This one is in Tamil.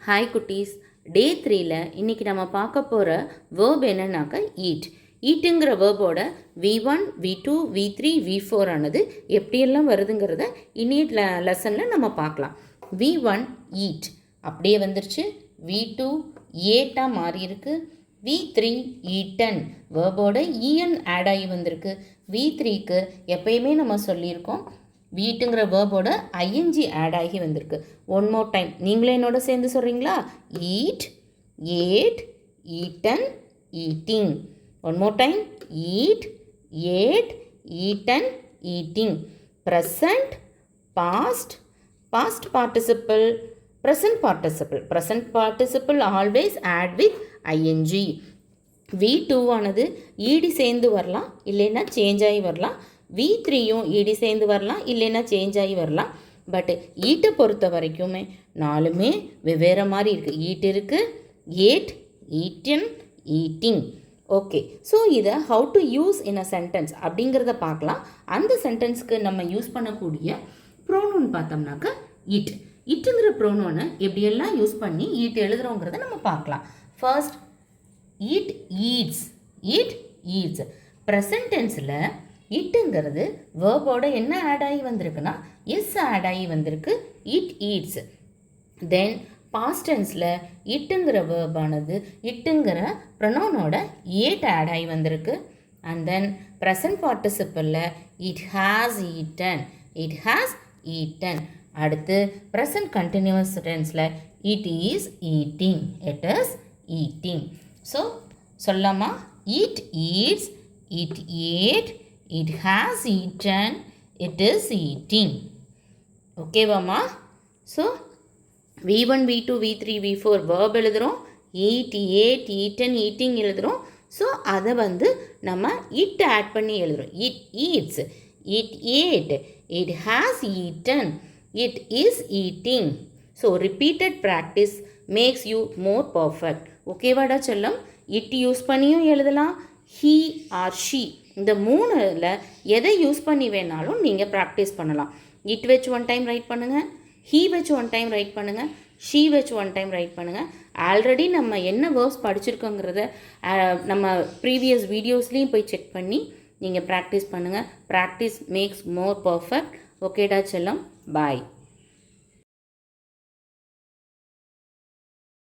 ஹாய் குட்டீஸ், டே 3ல் இன்றைக்கி நம்ம பார்க்க போகிற வேர்ப் என்னன்னாக்கா eat. ஈட்டுங்கிற வேர்போட V1, V2, V3, V4 ஆனது எப்படியெல்லாம் வருதுங்கிறத இன்னைய லெசனில் நம்ம பார்க்கலாம். V1 ஈட் அப்படியே வந்துருச்சு. V2 ஏட்டாக மாறி இருக்கு. V3 ஈட்டன் வேர்போட EN ஆட் ஆகி வந்திருக்கு. V3க்கு எப்பயுமே நம்ம சொல்லியிருக்கோம் வீட்டுங்கிற வேர்போட ஐஎன்ஜி ஆட் ஆகி வந்திருக்கு. ஒன் மோர் டைம் நீங்களே என்னோட சேர்ந்து சொல்கிறீங்களா? Eat, ate, eaten, eating. One more time. Eat, ate, eaten, eating. Present, past, past participle, present participle. Present participle always add with ING. V2 ஆனது ஈடி சேர்ந்து வரலாம், இல்லைன்னா சேஞ்ச் ஆகி வரலாம். V3யும் ஈடி சேர்ந்து வரலாம், இல்லைன்னா சேஞ்ச் ஆகி வரலாம். பட் ஈட்டை பொறுத்த வரைக்குமே நாலுமே வெவ்வேறு மாதிரி இருக்குது. ஈட் இருக்குது, ate, eaten, eating. Okay, so இதை how to use in a sentence அப்படிங்கிறத பார்க்கலாம். அந்த சென்டென்ஸ்க்கு நம்ம யூஸ் பண்ணக்கூடிய ப்ரோனோன் பார்த்தோம்னாக்கா இட். இட்டுங்கிற ப்ரோனோனை எப்படியெல்லாம் யூஸ் பண்ணி ஈட் எழுதுகிறோங்கிறத நம்ம பார்க்கலாம். First, it eats. It eats. Present டென்ஸில் இட்டுங்கிறது வேர்போட என்ன ஆட் ஆகி வந்திருக்குன்னா எஸ் ஆட் ஆகி வந்திருக்கு. It eats. தென் பாஸ்ட் டென்ஸில் இட்டுங்கிற வேர்பானது இட்டுங்கிற ப்ரொனவுனோட ஏட் ஆட் ஆகி வந்திருக்கு. அண்ட் தென் ப்ரெசன்ட் பார்ட்டிசிபிளில் it has eaten. It has eaten. அடுத்து ப்ரெசன்ட் கண்டினியூஸ் டென்ஸில் it is eating. It is eating. So சொல்லாமா? It eats, it ate, it has eaten, it is eating. Okay வாமா? So V1, V2, V3, V4 verb எழுதுகிறோம். eat, ate, eaten, eating எழுதுகிறோம். ஸோ அதை நம்ம it ஆட் பண்ணி எழுதுகிறோம். it eats, it ate, it has eaten, it is eating. So repeated practice makes you more perfect. ஓகேவாடா செல்லம்? it யூஸ் பண்ணியும் எழுதலாம், he or she இந்த மூணில் எதை யூஸ் பண்ணி வேணாலும் நீங்கள் ப்ராக்டிஸ் பண்ணலாம். இட் வச்சு ஒன் டைம் ரைட் பண்ணுங்கள், ஹீ வச்சு ஒன் டைம் ரைட் பண்ணுங்கள், ஷீ வச்சு ஒன் டைம் ரைட் பண்ணுங்கள். ஆல்ரெடி நம்ம என்ன வேர்ப்ஸ் படிச்சிருக்கோங்கிறத நம்ம ப்ரீவியஸ் வீடியோஸ்லேயும் போய் செக் பண்ணி நீங்கள் ப்ராக்டிஸ் பண்ணுங்கள். ப்ராக்டிஸ் மேக்ஸ் மோர் பர்ஃபெக்ட். ஓகேடா செல்லம், பாய்.